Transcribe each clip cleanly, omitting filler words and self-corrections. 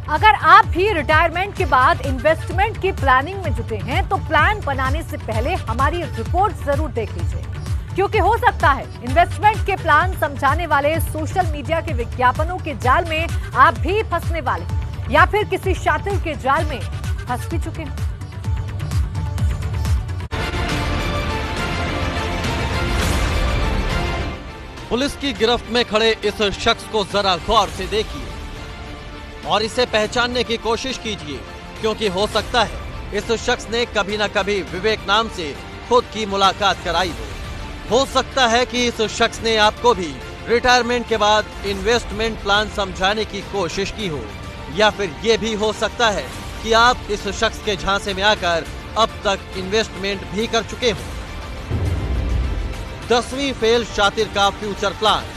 अगर आप भी रिटायरमेंट के बाद इन्वेस्टमेंट की प्लानिंग में जुटे हैं तो प्लान बनाने से पहले हमारी रिपोर्ट जरूर देख लीजिए, क्योंकि हो सकता है इन्वेस्टमेंट के प्लान समझाने वाले सोशल मीडिया के विज्ञापनों के जाल में आप भी फंसने वाले या फिर किसी शातिर के जाल में फंस भी चुके हैं। पुलिस की गिरफ्त में खड़े इस शख्स को जरा गौर से देखिए और इसे पहचानने की कोशिश कीजिए, क्योंकि हो सकता है इस शख्स ने कभी न कभी विवेक नाम से खुद की मुलाकात कराई हो सकता है कि इस शख्स ने आपको भी रिटायरमेंट के बाद इन्वेस्टमेंट प्लान समझाने की कोशिश की हो, या फिर ये भी हो सकता है कि आप इस शख्स के झांसे में आकर अब तक इन्वेस्टमेंट भी कर चुके हो। 10वीं फेल शातिर का फ्यूचर प्लान।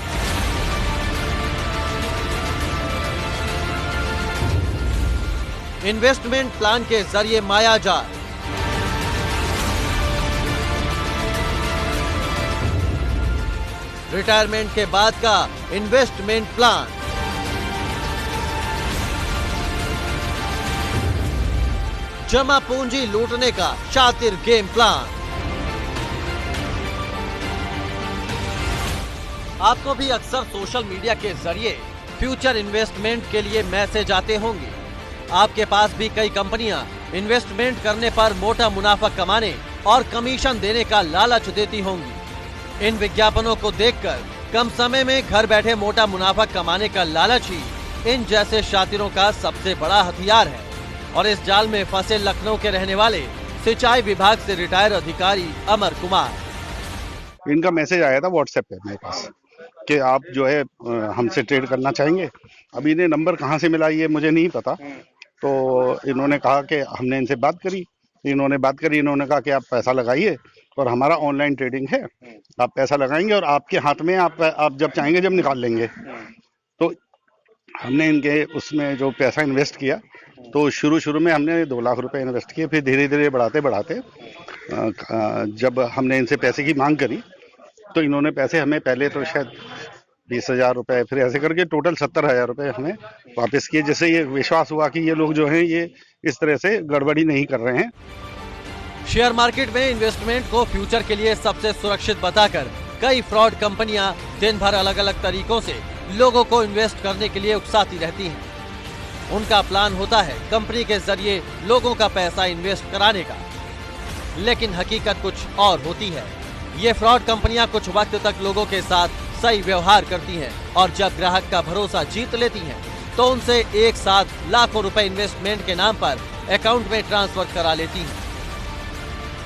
इन्वेस्टमेंट प्लान के जरिए मायाजाल। रिटायरमेंट के बाद का इन्वेस्टमेंट प्लान। जमा पूंजी लूटने का शातिर गेम प्लान। आपको भी अक्सर सोशल मीडिया के जरिए फ्यूचर इन्वेस्टमेंट के लिए मैसेज आते होंगे। आपके पास भी कई कंपनियां इन्वेस्टमेंट करने पर मोटा मुनाफा कमाने और कमीशन देने का लालच देती होंगी। इन विज्ञापनों को देखकर कम समय में घर बैठे मोटा मुनाफा कमाने का लालच ही इन जैसे शातिरों का सबसे बड़ा हथियार है। और इस जाल में फंसे लखनऊ के रहने वाले सिंचाई विभाग से रिटायर अधिकारी अमर कुमार। इनका मैसेज आया था व्हाट्सएप पे मेरे पास कि आप जो है हमसे ट्रेड करना चाहेंगे। अब इन्हें नंबर कहाँ से मिला ये मुझे नहीं पता। तो इन्होंने कहा कि हमने इनसे बात करी, इन्होंने कहा कि आप पैसा लगाइए और हमारा ऑनलाइन ट्रेडिंग है, आप पैसा लगाएंगे और आपके हाथ में आप जब चाहेंगे जब निकाल लेंगे। तो हमने इनके उसमें जो पैसा इन्वेस्ट किया, तो शुरू में हमने 2 लाख रुपए इन्वेस्ट किए। फिर धीरे धीरे बढ़ाते जब हमने इनसे पैसे की मांग करी तो इन्होंने पैसे हमें पहले तो शायद 20,000 रुपए, फिर ऐसे करके टोटल 70,000 रुपए हमें वापस किए, जिससे ये विश्वास हुआ कि ये लोग जो हैं ये इस तरह से गड़बड़ी नहीं कर रहे हैं। शेयर मार्केट में इन्वेस्टमेंट को फ्यूचर के लिए सबसे सुरक्षित बताकर कई फ्रॉड कंपनियां दिन भर अलग अलग तरीकों से लोगों को इन्वेस्ट करने के लिए उकसाती रहती हैं। उनका प्लान होता है कंपनी के जरिए लोगों का पैसा इन्वेस्ट कराने का, लेकिन हकीकत कुछ और होती है। ये फ्रॉड कंपनियां कुछ वक्त तक लोगों के साथ सही व्यवहार करती हैं और जब ग्राहक का भरोसा जीत लेती हैं तो उनसे एक साथ लाखों रुपए इन्वेस्टमेंट के नाम पर अकाउंट में ट्रांसफर करा लेती हैं।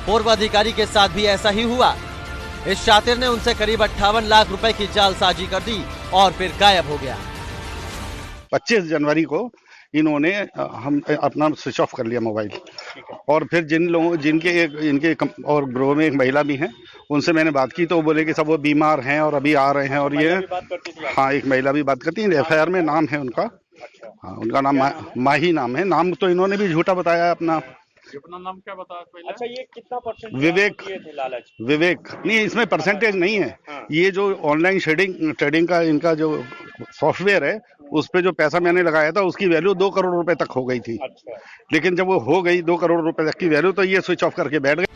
पूर्व अधिकारी के साथ भी ऐसा ही हुआ। इस शातिर ने उनसे करीब 58 लाख रुपए की जालसाजी कर दी और फिर गायब हो गया। 25 जनवरी को इन्होंने हम अपना स्विच ऑफ कर लिया मोबाइल, और फिर जिन लोगों इनके और ग्रोह में एक महिला भी हैं, उनसे मैंने बात की तो वो बोले कि सब वो बीमार हैं और अभी आ रहे हैं। और ये हाँ, एक महिला भी बात करती है, FIR में नाम है उनका। हाँ, उनका नाम माही नाम है। नाम तो इन्होंने भी झूठा बताया अपना नाम क्या बताया? अच्छा, ये कितना परसेंट? विवेक नहीं, इसमें परसेंटेज नहीं है। हाँ। ये जो ऑनलाइन ट्रेडिंग का इनका जो सॉफ्टवेयर है, उस पे जो पैसा मैंने लगाया था उसकी वैल्यू 2 करोड़ रुपए तक हो गई थी। अच्छा। लेकिन जब वो हो गई 2 करोड़ रुपए तक की वैल्यू, तो ये स्विच ऑफ करके बैठ गए।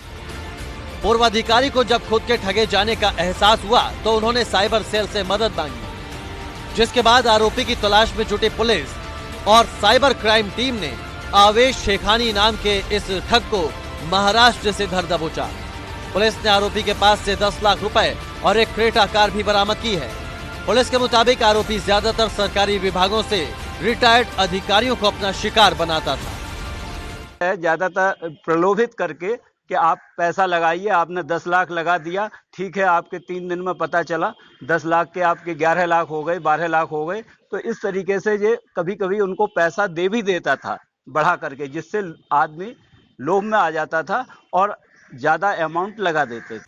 पूर्व अधिकारी को जब खुद के ठगे जाने का एहसास हुआ तो उन्होंने साइबर सेल से मदद मांगी, जिसके बाद आरोपी की तलाश में जुटी पुलिस और साइबर क्राइम टीम ने आवेश शेखानी नाम के इस ठग को महाराष्ट्र से धर दबोचा। पुलिस ने आरोपी के पास से 10 लाख रुपए और एक क्रेटा कार भी बरामद की है। पुलिस के मुताबिक आरोपी ज्यादातर सरकारी विभागों से रिटायर्ड अधिकारियों को अपना शिकार बनाता था। ज्यादातर प्रलोभित करके कि आप पैसा लगाइए, आपने 10 लाख लगा दिया, ठीक है, आपके 3 दिन में पता चला 10 लाख के आपके 11 लाख हो गए, 12 लाख हो गए। तो इस तरीके से ये कभी कभी उनको पैसा दे भी देता था बढ़ा करके, जिससे आदमी लोभ में आ जाता था और ज्यादा अमाउंट लगा देते थे।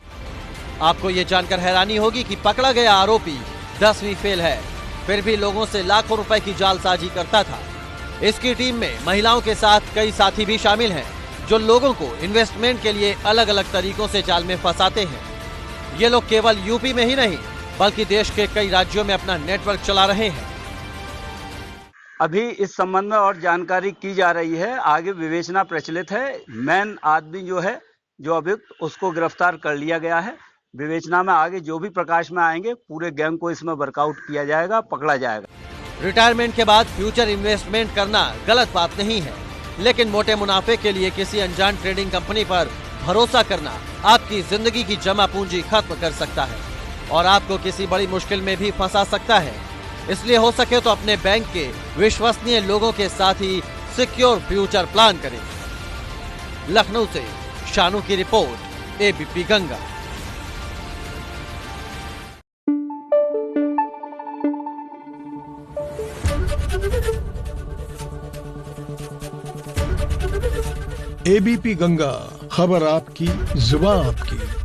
आपको ये जानकर हैरानी होगी कि पकड़ा गया आरोपी 10वीं फेल है, फिर भी लोगों से लाखों रुपए की जालसाजी करता था। इसकी टीम में महिलाओं के साथ कई साथी भी शामिल हैं, जो लोगों को इन्वेस्टमेंट के लिए अलग अलग तरीकों से जाल में फंसाते हैं। ये लोग केवल यूपी में ही नहीं बल्कि देश के कई राज्यों में अपना नेटवर्क चला रहे हैं। अभी इस संबंध में और जानकारी की जा रही है, आगे विवेचना प्रचलित है। मेन आदमी जो है, जो अभियुक्त, उसको गिरफ्तार कर लिया गया है। विवेचना में आगे जो भी प्रकाश में आएंगे, पूरे गैंग को इसमें वर्कआउट किया जाएगा, पकड़ा जाएगा। रिटायरमेंट के बाद फ्यूचर इन्वेस्टमेंट करना गलत बात नहीं है, लेकिन मोटे मुनाफे के लिए किसी अनजान ट्रेडिंग कंपनी पर भरोसा करना आपकी जिंदगी की जमा पूंजी खत्म कर सकता है और आपको किसी बड़ी मुश्किल में भी फंसा सकता है। इसलिए हो सके तो अपने बैंक के विश्वसनीय लोगों के साथ ही सिक्योर फ्यूचर प्लान करें। लखनऊ से शानू की report, ABP Ganga. ABP Ganga, खबर आपकी, जुबान आपकी।